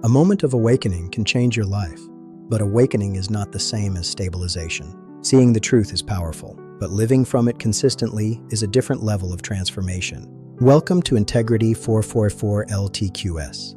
A moment of awakening can change your life, but awakening is not the same as stabilization. Seeing the truth is powerful, but living from it consistently is a different level of transformation. Welcome to Integrity 444 LTQS.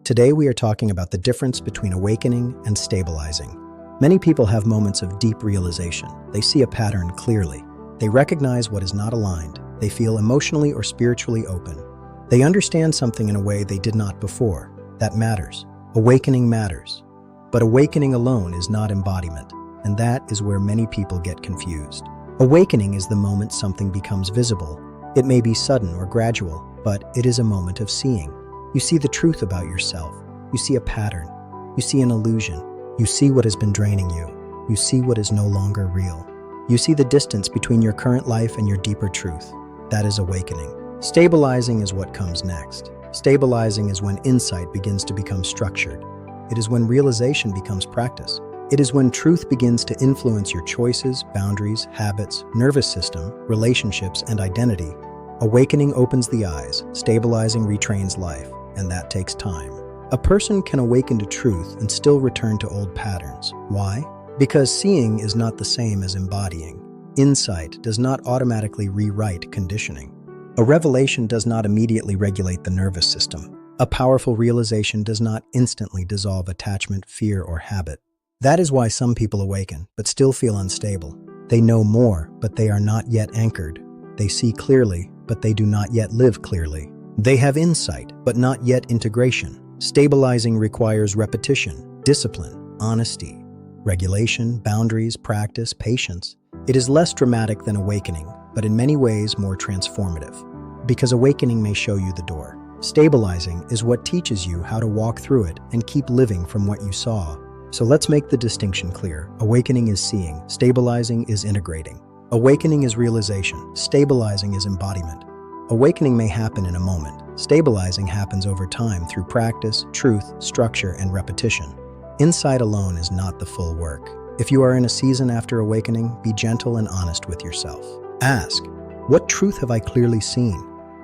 Today we are talking about the difference between awakening and stabilizing. Many people have moments of deep realization. They see a pattern clearly. They recognize what is not aligned. They feel emotionally or spiritually open. They understand something in a way they did not before. That matters. Awakening matters. But awakening alone is not embodiment, and that is where many people get confused. Awakening is the moment something becomes visible. It may be sudden or gradual, but it is a moment of seeing. You see the truth about yourself. You see a pattern. You see an illusion. You see what has been draining you. You see what is no longer real. You see the distance between your current life and your deeper truth. That is awakening. Stabilizing is what comes next. Stabilizing is when insight begins to become structured. It is when realization becomes practice. It is when truth begins to influence your choices, boundaries, habits, nervous system, relationships, and identity. Awakening opens the eyes, stabilizing retrains life, and that takes time. A person can awaken to truth and still return to old patterns. Why? Because seeing is not the same as embodying. Insight does not automatically rewrite conditioning. A revelation does not immediately regulate the nervous system. A powerful realization does not instantly dissolve attachment, fear, or habit. That is why some people awaken, but still feel unstable. They know more, but they are not yet anchored. They see clearly, but they do not yet live clearly. They have insight, but not yet integration. Stabilizing requires repetition, discipline, honesty, regulation, boundaries, practice, patience. It is less dramatic than awakening, but in many ways more transformative. Because awakening may show you the door. Stabilizing is what teaches you how to walk through it and keep living from what you saw. So let's make the distinction clear. Awakening is seeing, stabilizing is integrating. Awakening is realization, stabilizing is embodiment. Awakening may happen in a moment. Stabilizing happens over time through practice, truth, structure, and repetition. Insight alone is not the full work. If you are in a season after awakening, be gentle and honest with yourself. Ask, what truth have I clearly seen?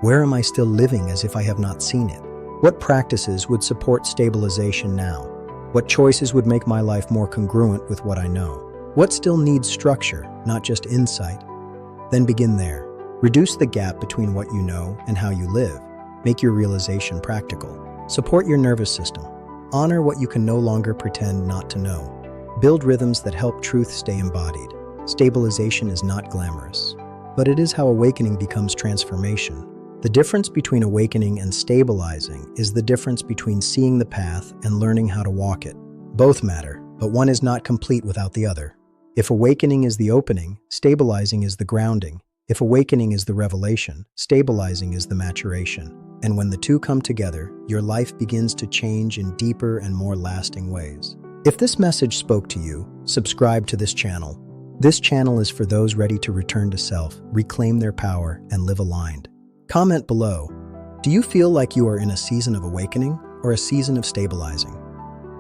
Where am I still living as if I have not seen it? What practices would support stabilization now? What choices would make my life more congruent with what I know? What still needs structure, not just insight? Then begin there. Reduce the gap between what you know and how you live. Make your realization practical. Support your nervous system. Honor what you can no longer pretend not to know. Build rhythms that help truth stay embodied. Stabilization is not glamorous, but it is how awakening becomes transformation. The difference between awakening and stabilizing is the difference between seeing the path and learning how to walk it. Both matter, but one is not complete without the other. If awakening is the opening, stabilizing is the grounding. If awakening is the revelation, stabilizing is the maturation. And when the two come together, your life begins to change in deeper and more lasting ways. If this message spoke to you, subscribe to this channel. This channel is for those ready to return to self, reclaim their power, and live aligned. Comment below. Do you feel like you are in a season of awakening or a season of stabilizing?